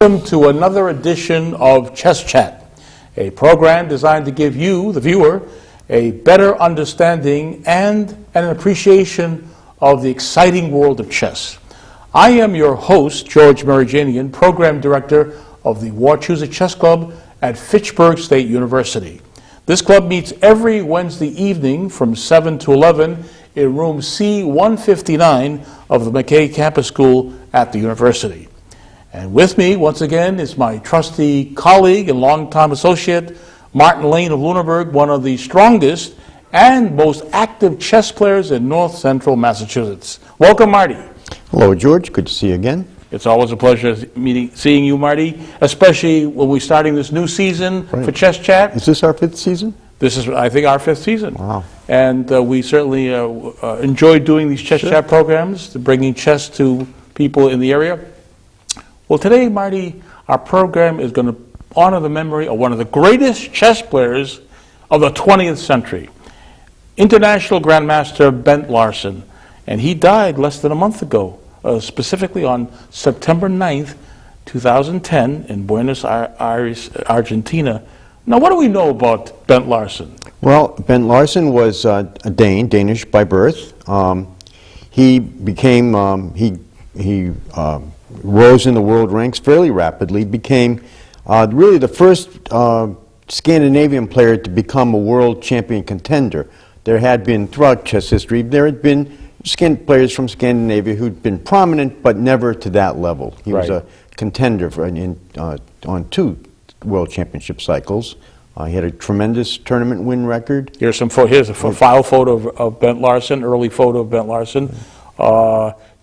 Welcome to another edition of Chess Chat, a program designed to give you, the viewer, a better understanding and an appreciation of the exciting world of chess. I am your host, George Merijanian, Program Director of the Wachusett Chess Club at Fitchburg State University. This club meets every Wednesday evening from 7 to 11 in room C-159 of the McKay Campus School at the university. And with me, once again, is my trusty colleague and longtime associate, Martin Lane of Lunenburg, one of the strongest and most active chess players in north central Massachusetts. Welcome, Marty. Hello, George. Good to see you again. It's always a pleasure seeing you, Marty, especially when we're starting this new season for Chess Chat. Is this our fifth season? This is, I think, our fifth season. Wow. And we certainly enjoy doing these Chess Chat programs, bringing chess to people in the area. Well, today, Marty, our program is going to honor the memory of one of the greatest chess players of the 20th century, International Grandmaster Bent Larsen. And he died less than a month ago, specifically on September 9th, 2010, in Buenos Aires, Argentina. Now, what do we know about Bent Larsen? Well, Bent Larsen was a Danish by birth. He became, he rose in the world ranks fairly rapidly, became really the first Scandinavian player to become a world champion contender. There had been, throughout chess history, there had been players from Scandinavia who'd been prominent, but never to that level. He was a contender for, on two world championship cycles. He had a tremendous tournament win record. Here's a file photo of Bent Larsen, early photo of Bent Larsen,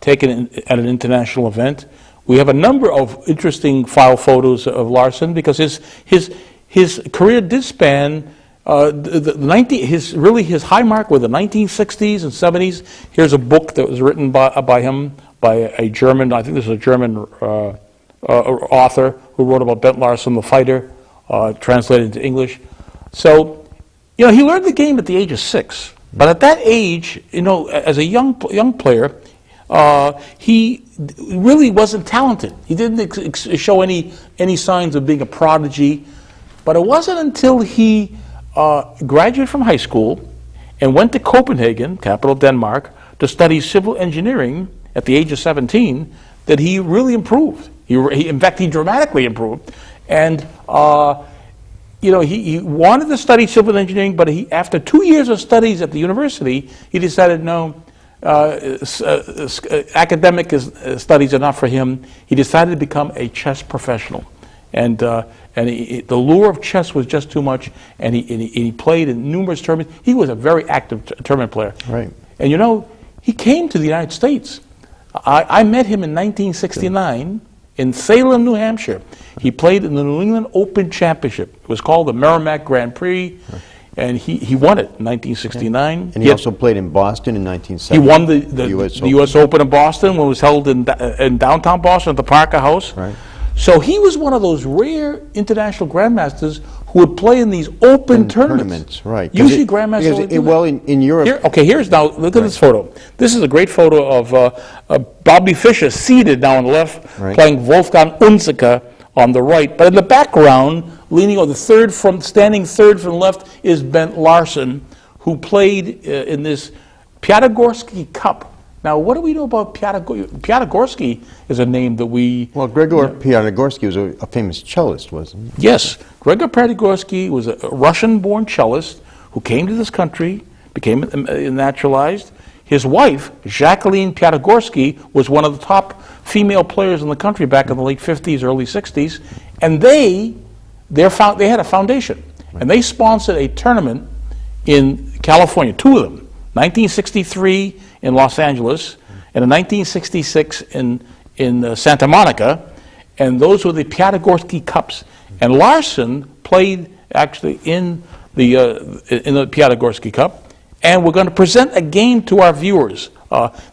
taken at an international event. We have a number of interesting file photos of Larsen because his career did span his high mark were the 1960s and 70s. Here's a book that was written by him by a German, I think this is a German author who wrote about Bent Larsen, the fighter, translated into English. So, he learned the game at the age of 6. But at that age, as a young player, he really wasn't talented. He didn't show any signs of being a prodigy. But it wasn't until he graduated from high school and went to Copenhagen, capital of Denmark, to study civil engineering at the age of 17 that he really improved. In fact, he dramatically improved. And he wanted to study civil engineering, but after 2 years of studies at the university, he decided no. Academic studies are not for him. He decided to become a chess professional, and the lure of chess was just too much. And he played in numerous tournaments. He was a very active tournament player. Right. And he came to the United States. I met him in 1969 in Salem, New Hampshire. He played in the New England Open Championship. It was called the Merrimack Grand Prix. And he won it in 1969. And he also played in Boston in 1970. He won the U.S. Open in Boston when it was held in downtown Boston at the Parker House. Right. So he was one of those rare international grandmasters who would play in these open tournaments. Right. Usually grandmasters in Europe. Here's now, look at this photo. This is a great photo of Bobby Fischer seated now on the left, playing Wolfgang Unziker on the right. But in the background, leaning on standing third from the left, is Bent Larsen, who played in this Piatigorsky Cup. Now, what do we know about Piatigorsky? Is a name that we... Well, Gregor Piatigorsky was a famous cellist, wasn't he? Yes. Gregor Piatigorsky was a Russian-born cellist who came to this country, became naturalized. His wife, Jacqueline Piatigorsky, was one of the top female players in the country back in the late 50s, early 60s. And they had a foundation. And they sponsored a tournament in California, 2 of them. 1963 in Los Angeles, and in 1966 in Santa Monica, and those were the Piatigorsky Cups. And Larsen played actually in the Piatigorsky Cup, and we're going to present a game to our viewers.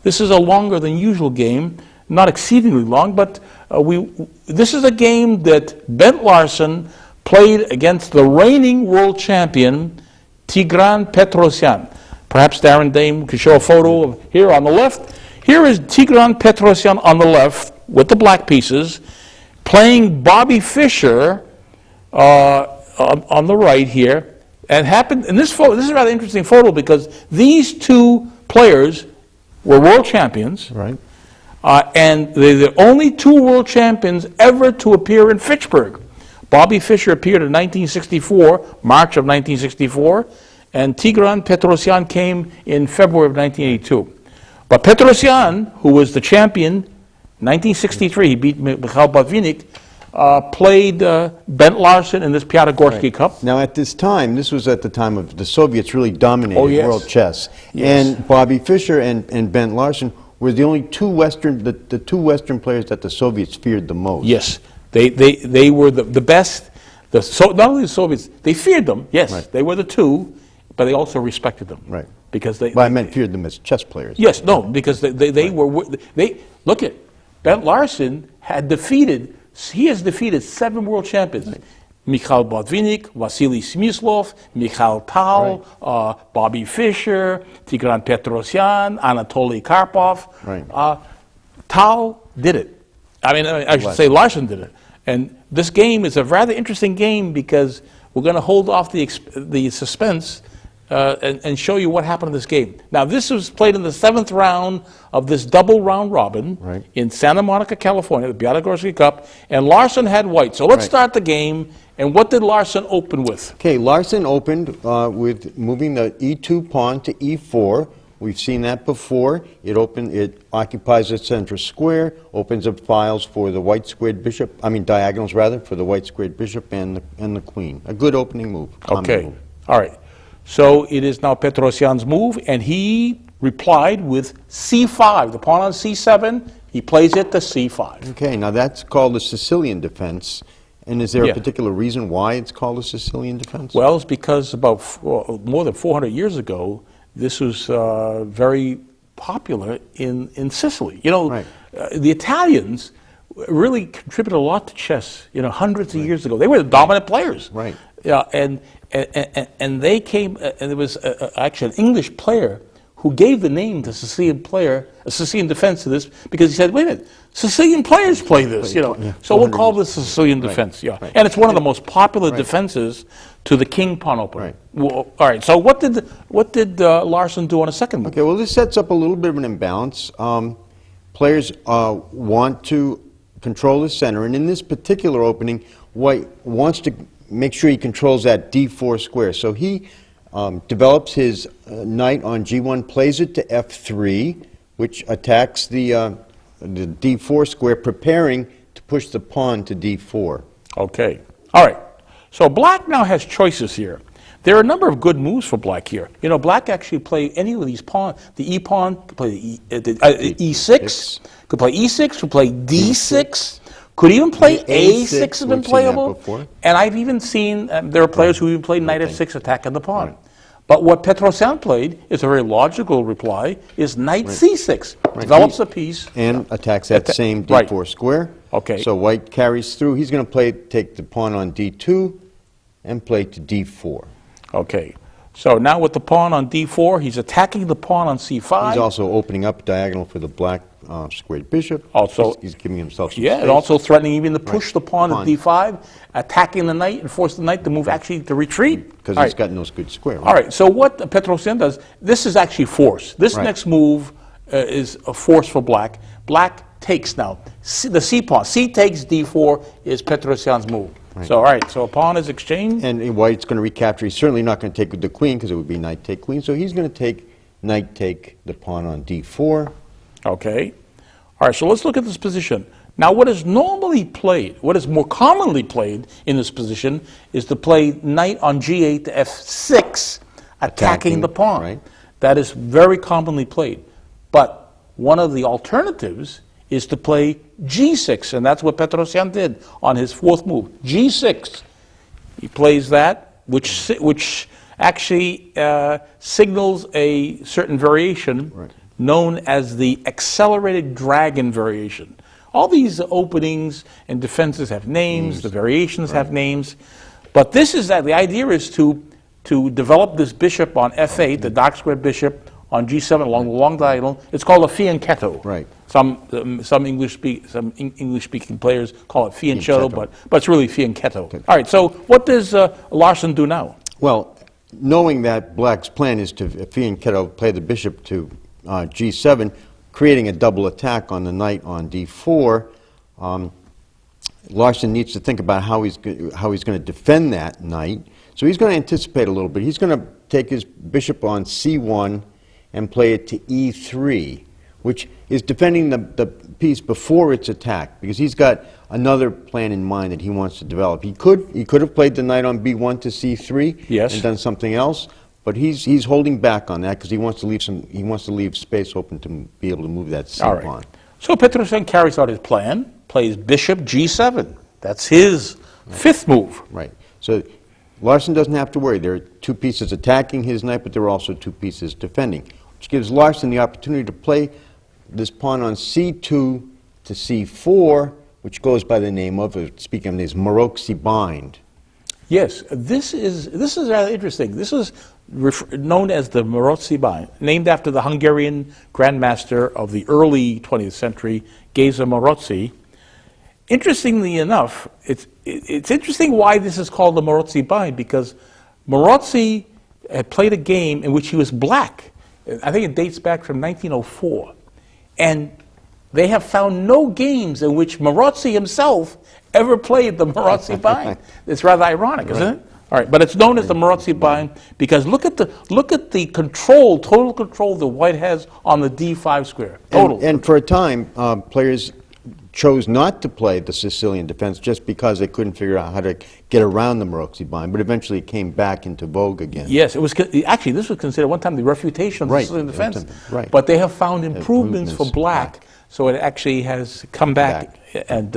This is a longer than usual game, not exceedingly long, but this is a game that Bent Larsen played against the reigning world champion, Tigran Petrosyan. Perhaps Darren Dame could show a photo of here on the left. Here is Tigran Petrosyan on the left with the black pieces, playing Bobby Fischer on the right here. And happened in this photo. This is a rather interesting photo because these two players were world champions. Right. And they're the only two world champions ever to appear in Fitchburg. Bobby Fischer appeared in 1964, March of 1964, and Tigran Petrosyan came in February of 1982. But Petrosyan, who was the champion, 1963, he beat Mikhail Botvinnik, played Bent Larsen in this Piatigorsky Cup. Now, at this time, this was at the time of the Soviets really dominating world chess. Yes. And Bobby Fischer and Bent Larsen were the only two Western, the two Western players that the Soviets feared the most. Yes, they were the best. Not only the Soviets, they feared them. Yes, Right. they were the two, but they also respected them. Right. Because they. Well, I meant feared them as chess players. Yes, no, because they were. Look at Bent Larsen he has defeated 7 world champions. Right. Mikhail Botvinnik, Vasily Smyslov, Mikhail Tal, Right. Bobby Fischer, Tigran Petrosyan, Anatoly Karpov. Right. Tal did it. I should say Larsen did it. And this game is a rather interesting game because we're going to hold off the suspense and show you what happened in this game. Now, this was played in the 7th round of this double round robin in Santa Monica, California, the Piatigorsky Cup, and Larsen had white. So let's start the game. And what did Larsen open with? Okay, Larsen opened with moving the e2 pawn to e4. We've seen that before. It occupies the center square, opens up files for the white squared bishop, diagonals rather, for the white squared bishop and the queen. A good opening move. Okay, move. all right. So it is now Petrosyan's move, and he replied with c5. The pawn on c7, he plays it to c5. Okay, now that's called the Sicilian defense. And is there a particular reason why it's called a Sicilian defense? Well, it's because about more than 400 years ago, this was very popular in Sicily. You know, the Italians really contributed a lot to chess, hundreds of years ago. They were the dominant players. Right. Yeah, and they came, and there was actually an English player who gave the name to Sicilian defense to this because he said, wait a minute, Sicilian players play this, so we'll call this Sicilian defense, And it's one of the most popular defenses to the king pawn opening. Right. Well, all right, so what did Larsen do on a second move? Okay, well, this sets up a little bit of an imbalance. Players want to control the center, and in this particular opening, White wants to make sure he controls that d4 square. So he develops his knight on g1, plays it to f3, which attacks the d4 square, preparing to push the pawn to d4. Okay. All right. So black now has choices here. There are a number of good moves for black here. Black actually play any of these pawns. The e pawn could play e6, could play e6, could play d6. Could even play a6 has been playable. And I've even seen, there are players who even play knight f6 attacking the pawn. But what Petrosyan played is a very logical reply, is knight c6. Develops a piece. And attacks that same d4 square. Okay. So white carries through. He's going to take the pawn on d2 and play to d4. Okay. So now with the pawn on d4, he's attacking the pawn on c5. He's also opening up diagonal for the black squared bishop. Also, he's giving himself some space. And also threatening even to push the pawn at d5, attacking the knight and force the knight to move actually to retreat. Because he's got no good square. All right, so what Petrosyan does, this is actually force. This next move is a force for black. Black takes now. The c pawn, c takes d4 is Petrosyan's move. So, all right, so a pawn is exchanged. And white's going to recapture. He's certainly not going to take the queen because it would be knight take queen. So he's going to take knight take the pawn on d4. Okay. All right, so let's look at this position. Now, what is normally played, what is more commonly played in this position, is to play knight on g8 to f6, attacking the pawn. Right. That is very commonly played. But one of the alternatives is to play g6, and that's what Petrosyan did on his fourth move, g6. He plays that, which actually signals a certain variation known as the accelerated dragon variation. All these openings and defenses have names, the variations have names, but this is that the idea is to develop this bishop on f8, the dark squared bishop on g7 along the long diagonal. It's called a fianchetto. Right. Some English-speaking players call it fianchetto, but it's really fianchetto. Okay. All right, so what does Larsen do now? Well, knowing that Black's plan is to fianchetto, play the bishop to g7, creating a double attack on the knight on d4, Larsen needs to think about how he's going to defend that knight. So he's going to anticipate a little bit. He's going to take his bishop on c1 and play it to e3, which is defending the piece before it's attacked, because he's got another plan in mind that he wants to develop. He could have played the knight on b1 to c3 yes. and done something else, but he's holding back on that because he wants to leave space open to be able to move that c pawn. Right. So Petrosyan carries out his plan, plays bishop g7. That's his fifth move. Right. So Larsen doesn't have to worry. There are two pieces attacking his knight, but there are also two pieces defending, which gives Larsen the opportunity to play this pawn on c2 to c4, which goes by the name of, speaking of these, Maroczy bind. Yes, this is rather interesting. This is known as the Maroczy bind, named after the Hungarian grandmaster of the early 20th century, Géza Maroczy. Interestingly enough, it's interesting why this is called the Maroczy bind, because Maroczy had played a game in which he was black. I think it dates back from 1904. And they have found no games in which Maroczy himself ever played the Maroczy bind. It's rather ironic, isn't it? All right, but it's known as the Maroczy bind because look at the total control the white has on the d5 square. Total. And for a time, players chose not to play the Sicilian defense just because they couldn't figure out how to get around the Maroczy bind, but eventually it came back into vogue again. Yes, it was actually this was considered one time the refutation of the Sicilian defense. Right. But they have found improvements for black, so it actually has come back. And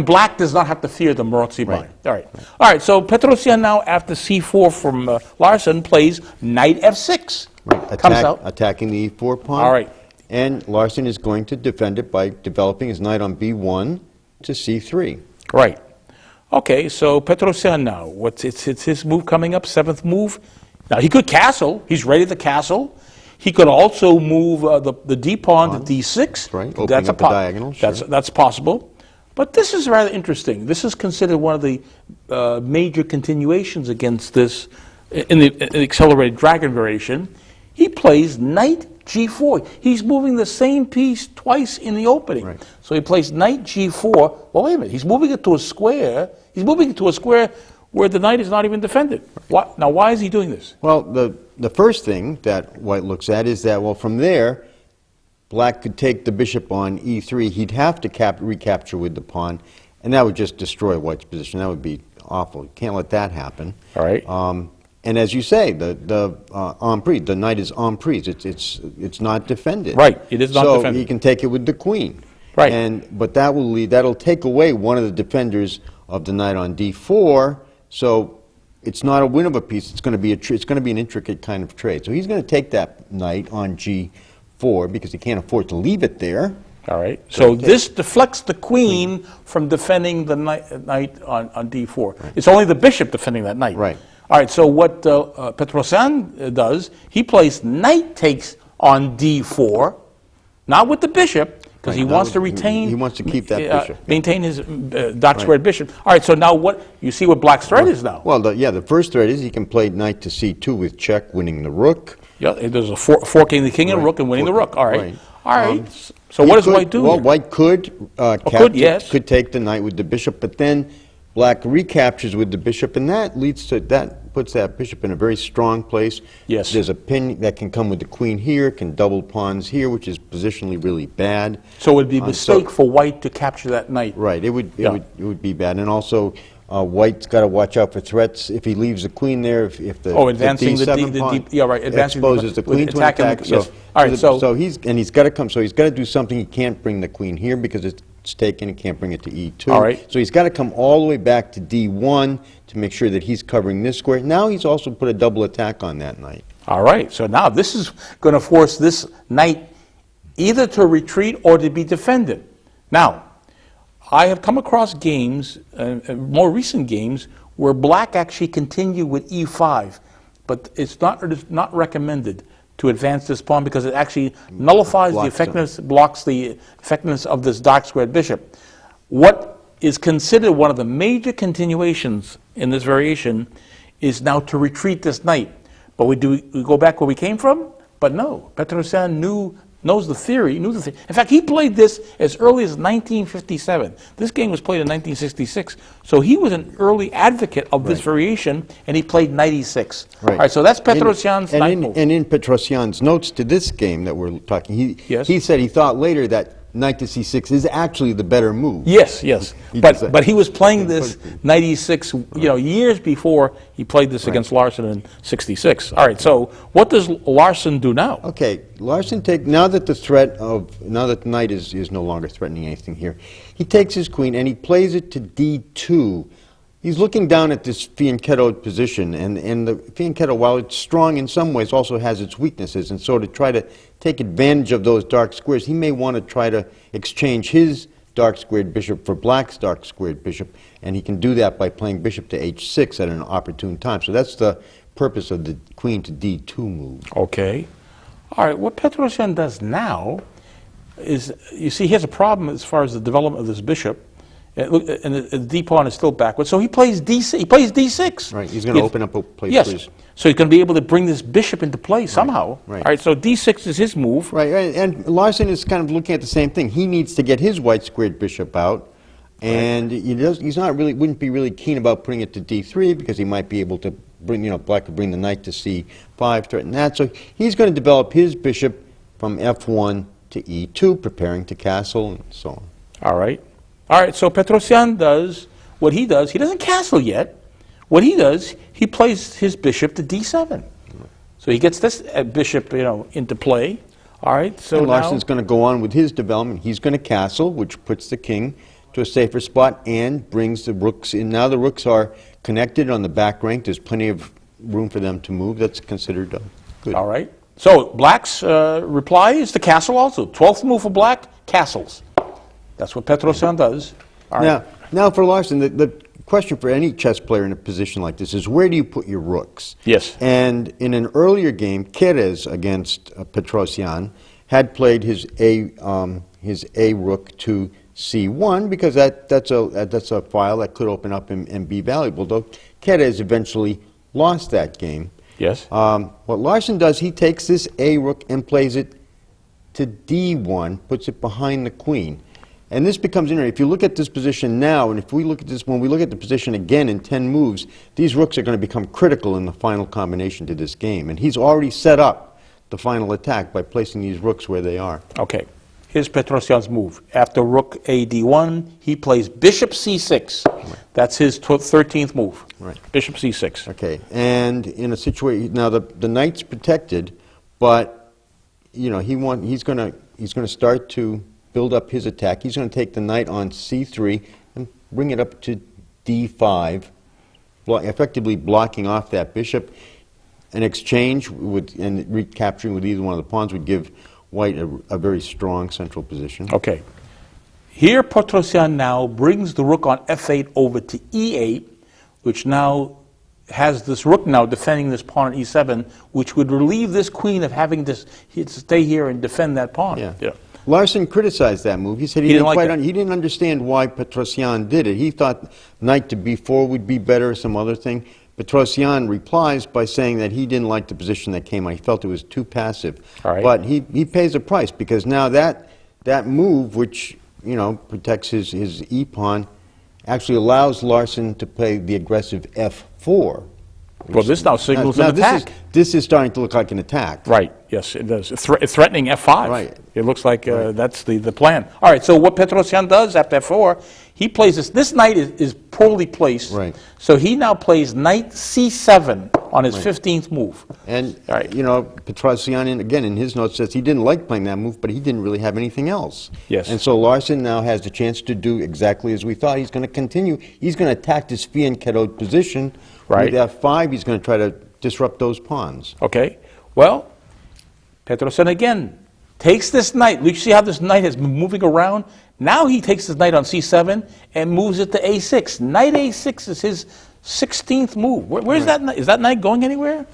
black does not have to fear the Maroczy bind. Right. All right. So Petrosyan now, after c4 from Larsen, plays knight f6. Right. Comes out attacking the e4 pawn. All right. And Larsen is going to defend it by developing his knight on b1 to c3. Right. Okay, so Petrosyan now, it's his move coming up, seventh move. Now, he could castle. He's ready to castle. He could also move the d-pawn to d6. Right, opening up the diagonal. Sure. That's possible. But this is rather interesting. This is considered one of the major continuations against this in the accelerated dragon variation. He plays knight g4. He's moving the same piece twice in the opening. Right. So he plays knight g4. Well, wait a minute. He's moving it to a square. He's moving it to a square where the knight is not even defended. Now, why is he doing this? Well, the first thing that White looks at is that, well, from there, Black could take the bishop on e3. He'd have to recapture with the pawn, and that would just destroy White's position. That would be awful. You can't let that happen. All right. And as you say, the emprise, the knight is emprise. It's not defended. Right. It is not defended. So he can take it with the queen. Right. But that'll take away one of the defenders of the knight on d4. So it's not a win of a piece. It's going to be an intricate kind of trade. So he's going to take that knight on g4 because he can't afford to leave it there. All right. So this deflects the queen from defending the knight on d4. Right. It's only the bishop defending that knight. Right. All right. So what Petrosyan does, he plays knight takes on d4, not with the bishop, because he wants to retain. He wants to keep that bishop. Maintain his dark squared bishop. All right. So now you see what Black's threat is now. Well, the first threat is he can play knight to c2 with check, winning the rook. Yeah. There's a forking the king and rook and winning the rook. All right. All right. So what does White do? Well, here? White could could take the knight with the bishop, but then Black recaptures with the bishop, and that puts that bishop in a very strong place. Yes. There's a pin that can come with the queen here, can double pawns here, which is positionally really bad. So it would be a mistake for White to capture that knight. Right. It would be bad, and also White's got to watch out for threats if he leaves the queen there. If the advancing the d7 pawn exposes the queen to an attack. Yes. All right. So he's got to come. So he's got to do something. He can't bring the queen here because it's taken. He can't bring it to e2. All right. So he's got to come all the way back to d1 to make sure that he's covering this square. Now he's also put a double attack on that knight. All right. So now this is going to force this knight either to retreat or to be defended. Now, I have come across games, more recent games, where Black actually continued with e5, but it's not recommended. to advance this pawn because it actually nullifies the effectiveness, blocks the effectiveness of this dark squared bishop. What is considered one of the major continuations in this variation is now to retreat this knight. But we go back where we came from? But no, Petrosyan knows the theory, knew the theory. In fact, he played this as early as 1957. This game was played in 1966. So he was an early advocate of this variation, and he played knight e6. Right. All right, so that's Petrosyan's knight move. And in Petrosyan's notes to this game that we're talking, he said he thought later that knight to c6 is actually the better move. Yes, yes. But he was playing this knight e6, years before he played this against Larsen in 66. All right, so what does Larsen do now? Okay, Larsen now that the knight is no longer threatening anything here, he takes his queen and he plays it to d2. He's looking down at this fianchettoed position, and the fianchetto, while it's strong in some ways, also has its weaknesses. And so to try to take advantage of those dark squares, he may want to try to exchange his dark squared bishop for black's dark squared bishop, and he can do that by playing bishop to h6 at an opportune time. So that's the purpose of the queen to d2 move. Okay. All right, what Petrosyan does now is, you see, he has a problem as far as the development of this bishop. And the d pawn is still backward, so he plays d6. He plays d6. Right. He's going to open up a place. Yes. So he's going to be able to bring this bishop into play somehow. Right. All right. So d6 is his move. Right. And Larsen is kind of looking at the same thing. He needs to get his white squared bishop out, and he's not really wouldn't be really keen about putting it to d3 because he might be able to bring black could bring the knight to c5, threaten that. So he's going to develop his bishop from f1 to e2, preparing to castle and so on. All right. All right, so Petrosyan does what he does. He doesn't castle yet. What he does, he plays his bishop to d7. So he gets this bishop, into play. All right, so and Larsen's going to go on with his development. He's going to castle, which puts the king to a safer spot and brings the rooks in. Now the rooks are connected on the back rank. There's plenty of room for them to move. That's considered good. All right. So black's reply is to castle also. 12th move for black, castles. That's what Petrosyan does. All right. Now for Larsen, the question for any chess player in a position like this is where do you put your rooks? Yes. And in an earlier game, Keres against Petrosyan had played his A rook to C1 because that's a file that could open up and be valuable. Though Keres eventually lost that game. Yes. What Larsen does, he takes this A rook and plays it to D1, puts it behind the queen. And this becomes interesting. If you look at this position now, and if we look at this, when we look at the position again in 10 moves, these rooks are going to become critical in the final combination to this game. And he's already set up the final attack by placing these rooks where they are. Okay. Here's Petrosyan's move. After rook a d1, he plays bishop c6. Right. That's his 13th move. Right. Bishop c6. Okay. And in a situation now, the knight's protected, but he's going to start to build up his attack. He's going to take the knight on c3 and bring it up to d5, effectively blocking off that bishop. An exchange and recapturing with either one of the pawns would give white a very strong central position. Okay. Here Petrosyan now brings the rook on f8 over to e8, which now has this rook now defending this pawn at e7, which would relieve this queen of having to stay here and defend that pawn. Yeah. Larsen criticized that move. He said he didn't understand why Petrosyan did it. He thought knight to b4 would be better, some other thing. Petrosyan replies by saying that he didn't like the position that came on. He felt it was too passive. All right. But he pays a price because now that move, which protects his e-pawn, actually allows Larsen to play the aggressive f4. Well, this now signals an attack. This is starting to look like an attack. Right, yes, it does. Threatening f5. Right. It looks like that's the plan. All right, so what Petrosyan does after f4, he plays this. This knight is poorly placed. Right. So he now plays knight c7 on his 15th move. And, Petrosyan, again, in his notes says he didn't like playing that move, but he didn't really have anything else. Yes. And so Larsen now has the chance to do exactly as we thought. He's going to continue. He's going to attack this fianchettoed position. Right. With f5, he's going to try to disrupt those pawns. Okay. Well, Petrosyan again takes this knight. We see how this knight has been moving around. Now he takes his knight on c7 and moves it to a6. Knight a6 is his 16th move. Where's that knight? Is that knight going anywhere?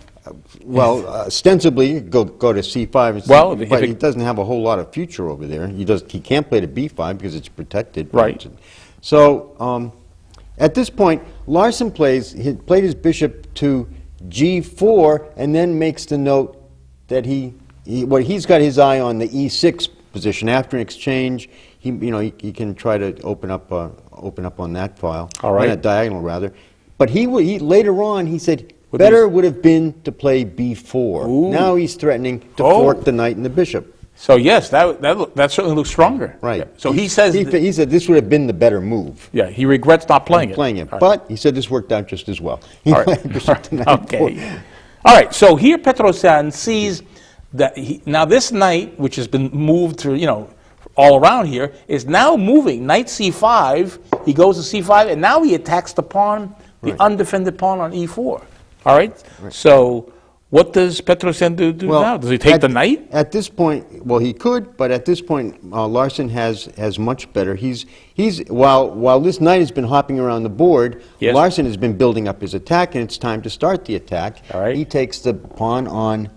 Well, ostensibly, go to C5, and Well, if but it- he doesn't have a whole lot of future over there. He can't play to B5 because it's protected. Right. So at this point, Larsen played his bishop to G4 and then makes the note that he's got his eye on the E6 position. After an exchange, he can try to open up on that file, All right. on that diagonal rather. But he later on he said better would have been to play B4. Ooh. Now he's threatening to Oh. fork the knight and the bishop. So yes, that certainly looks stronger. Right. Yeah. So he says, he said this would have been the better move. yeah, he regrets not playing it. Playing it, All right. but he said this worked out just as well. He All played right. bishop to knight Okay. E4. All right. So here Petrosyan sees that now this knight, which has been moved through, all around here, is now moving. Knight C5. He goes to C5, and now he attacks the pawn, the Right. undefended pawn on E4. All right. So what does Petrosyan do now? Does he take the knight? At this point, well, he could, but at this point, Larsen has much better. While this knight has been hopping around the board, Yes. Larsen has been building up his attack, and it's time to start the attack. All right. He takes the pawn on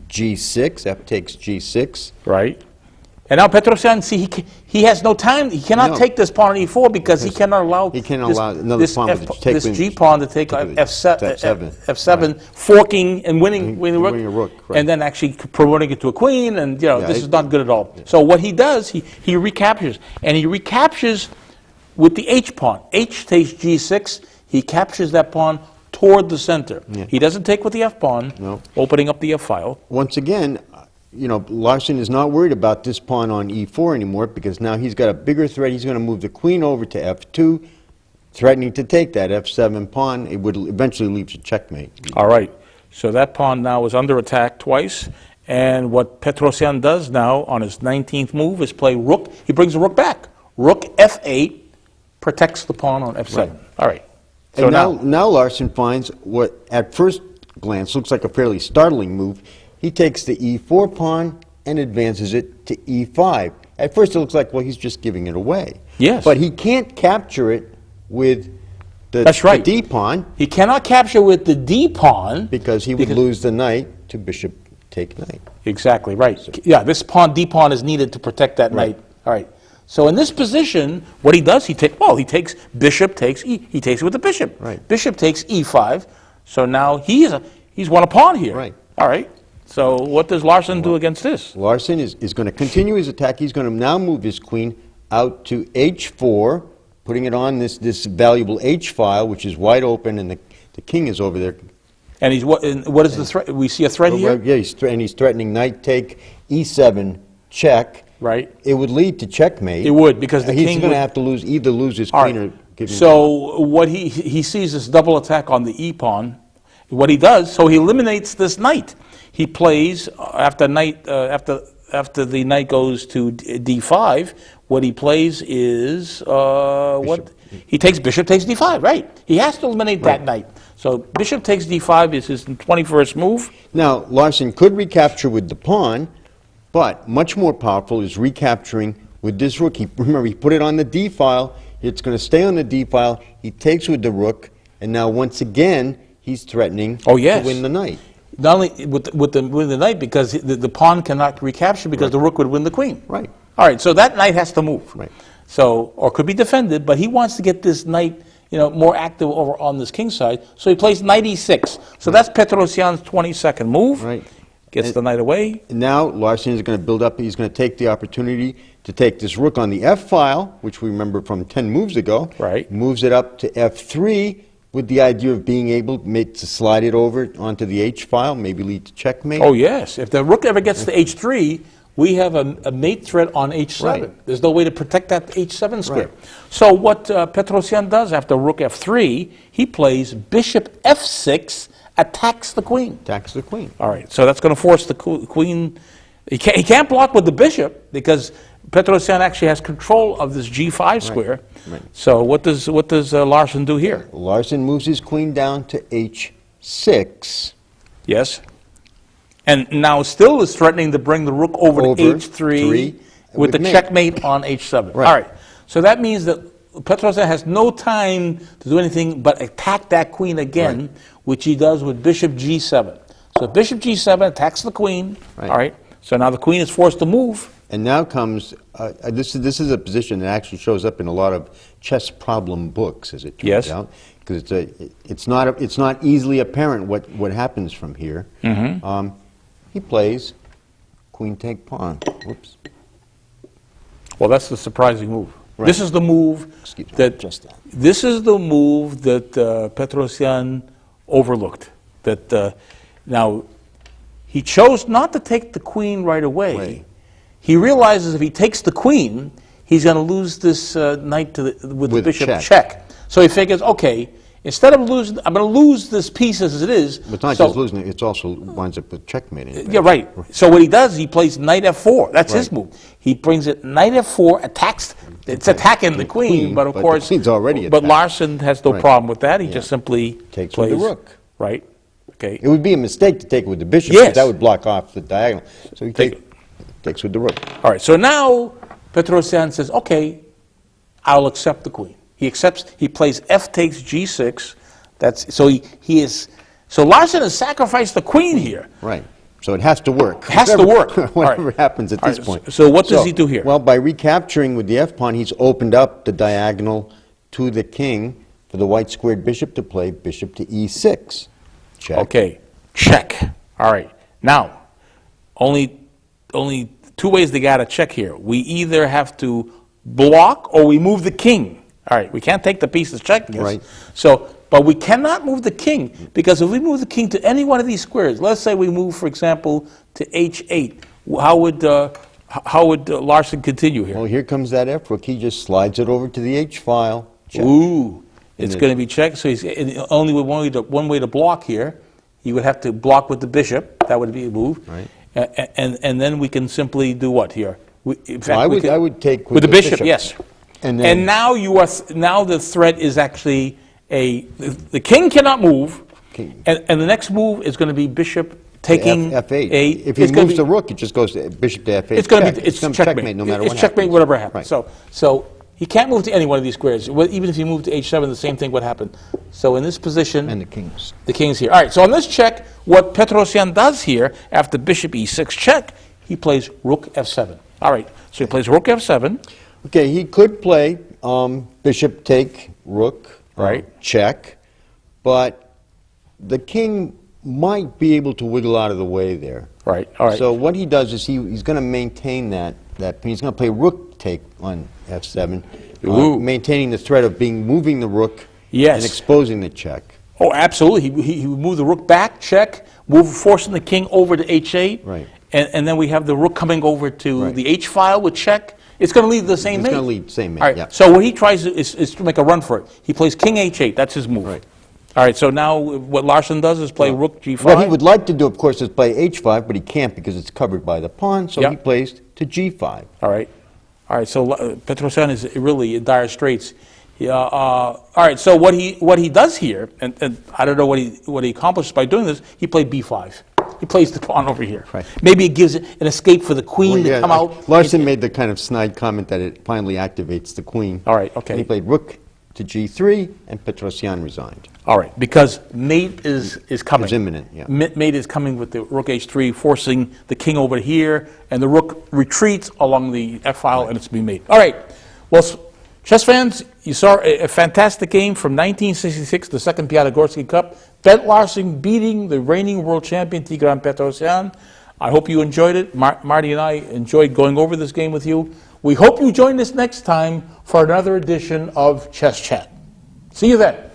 G6. F takes G6. Right. And now Petrosyan, see, he has no time. He cannot No. take this pawn on E4 because he cannot allow He cannot this, allow another this, pawn F, with the take this with- G pawn to take F7. F7, forking and winning the rook, winning a rook, right. and then actually promoting it to a queen, and Yeah, this is not good at all. So what he does, he recaptures, and he recaptures with the H pawn. H takes G6. He captures that pawn toward the center. Yeah. He doesn't take with the F pawn, No. opening up the F file. Once again, Larsen is not worried about this pawn on E4 anymore because now he's got a bigger threat. He's going to move the queen over to F2, threatening to take that F7 pawn. It would eventually lead to checkmate. All right. So that pawn now is under attack twice. And what Petrosyan does now on his 19th move is play rook. He brings the rook back. Rook F8 protects the pawn on F7. Right. All right. So And now Larsen finds what at first glance looks like a fairly startling move. He takes the E4 pawn and advances it to E5. At first it looks like, well, he's just giving it away. Yes. But he can't capture it with That's right. the D pawn he cannot capture with the D pawn. because he would lose the knight to bishop take knight. Exactly, right. Yeah, this pawn, D pawn, is needed to protect that knight. All right. So in this position, what he does, he takes bishop takes E. He takes it with the bishop. Right. Bishop takes E5. So now he's won a pawn here. Right. All right. So what does Larsen do against this? Larsen is going to continue his attack. He's going to now move his queen out to H4, putting it on this valuable H file, which is wide open, and the king is over there. And what is the threat? We see a threat here? Yeah, he's threatening knight take E7 check. Right. It would lead to checkmate. It would, because the he's king going would- to have to either lose his All queen right. or give him. So what he sees this double attack on the E pawn. What he does, so he eliminates this knight. He plays after the knight goes to D5. What he plays is what he takes bishop takes D5. Right. He has to eliminate that knight. So bishop takes D5 is his 21st move. Now, Larsen could recapture with the pawn, but much more powerful is recapturing with this rook. Remember, he put it on the D file. It's going to stay on the D file. He takes with the rook, and now once again, he's threatening Oh, yes. to win the knight. Not only with the knight, because the pawn cannot recapture because the rook would win the queen. Right. All right, so that knight has to move. Right. So, or could be defended, but he wants to get this knight, more active over on this king side. So he plays knight e6. So that's Petrosyan's 22nd move. Right. Gets the knight away. And now Larsen is going to build up. He's going to take the opportunity to take this rook on the F file, which we remember from 10 moves ago. Right. Moves it up to F3 with the idea of being able to slide it over onto the H file, maybe lead to checkmate. Oh, yes. If the rook ever gets to h3, we have a mate threat on h7. Right. There's no way to protect that h7 square. Right. So what Petrosyan does after rook f3, he plays bishop f6, attacks the queen. Attacks the queen. All right, so that's going to force the queen. He can't block with the bishop because Petrosyan actually has control of this g5 square. right. So what does Larsen do here? Larsen moves his queen down to H6. Yes. And now still is threatening to bring the rook over to h3 three, with the with mate. checkmate on h7. Right. All right. So that means that Petrosian has no time to do anything but attack that queen again, which he does with bishop g7. So bishop g7 attacks the queen. Right. All right. So now the queen is forced to move. And now comes, this is a position that actually shows up in a lot of chess problem books, as it turns out, because it's not easily apparent what happens from here. He plays queen take pawn. Whoops. Well, that's the surprising move. Right. This is the move This is the move that Petrosian overlooked. That now he chose not to take the queen right away. He realizes if he takes the queen, he's going to lose this knight to with the bishop check. So he figures, okay, instead of losing, I'm going to lose this piece as it is. But not just losing it, it also winds up with checkmate. Yeah, right. So what he does, he plays knight f4. That's his move. He brings it knight f4, attacks. It's attacking the queen, but of course, the queen's already attacked. But Larsen has no problem with that. He just simply takes plays with the rook. Right. Okay. It would be a mistake to take it with the bishop. Yes. That would block off the diagonal. So he takes with the rook. All right. So now Petrosian says, okay, I'll accept the queen. He accepts. He plays f takes g6. That's so he is. So Larsen has sacrificed the queen here. Right. So it has to work. It has to work. Whatever happens at this point. So what does he do here? Well, by recapturing with the f-pawn, he's opened up the diagonal to the king for the white squared bishop to play bishop to e6. Check. Okay. Check. All right. Now, only two ways they got to check here. We either have to block or we move the king. All right. We can't take the pieces check. Right. So. But we cannot move the king, because if we move the king to any one of these squares, let's say we move, for example, to h8, how would Larsen continue here? Well, here comes that f rook. He just slides it over to the h file. Check. Ooh, it's going to be checked. So he's only with one way to block here. He would have to block with the bishop. That would be a move. Right. And then we can simply do what here? In fact, I would take with the bishop. Yes. And now now the threat is actually. The king cannot move, and the next move is going to be bishop taking f8. A. If he moves the rook, it just goes to bishop to f8. It's going to be checkmate no matter what happens. It's checkmate whatever happens. Right. So he can't move to any one of these squares. Even if he moved to h7, the same thing would happen. So in this position, and the king's here. All right. So on this check, what Petrosian does here after bishop e6 check, he plays rook f7. All right. So he plays rook f7. Okay. He could play bishop take rook. Check, but the king might be able to wiggle out of the way there. Right. All right. So what he does is he's going to maintain that. He's going to play rook take on f7, maintaining the threat of moving the rook and exposing the check. Oh, absolutely. He would move the rook back, check, forcing the king over to h8. Right. And then we have the rook coming over to the h file with check. It's going to lead the same mate. It's going to lead the same mate, All right. yeah. So what he tries is to make a run for it. He plays king h8. That's his move. Right. All right. So now what Larsen does is play rook g5. What he would like to do, of course, is play h5, but he can't because it's covered by the pawn, so he plays to g5. All right. All right. So Petrosian is really in dire straits. All right. So what he does here, and I don't know what he accomplishes by doing this, he played b5. He plays the pawn over here. Right. Maybe it gives an escape for the queen to come out. Larsen made the kind of snide comment that it finally activates the queen. All right, okay. And he played rook to g3, and Petrosian resigned. All right, because mate is coming. It's imminent, yeah. Mate is coming with the rook h3, forcing the king over here, and the rook retreats along the f-file, and it's being mate. All right, well, chess fans, you saw a fantastic game from 1966, the second Piatigorsky Cup. Bent Larsen beating the reigning world champion Tigran Petrosian. I hope you enjoyed it. Marty and I enjoyed going over this game with you. We hope you join us next time for another edition of Chess Chat. See you then.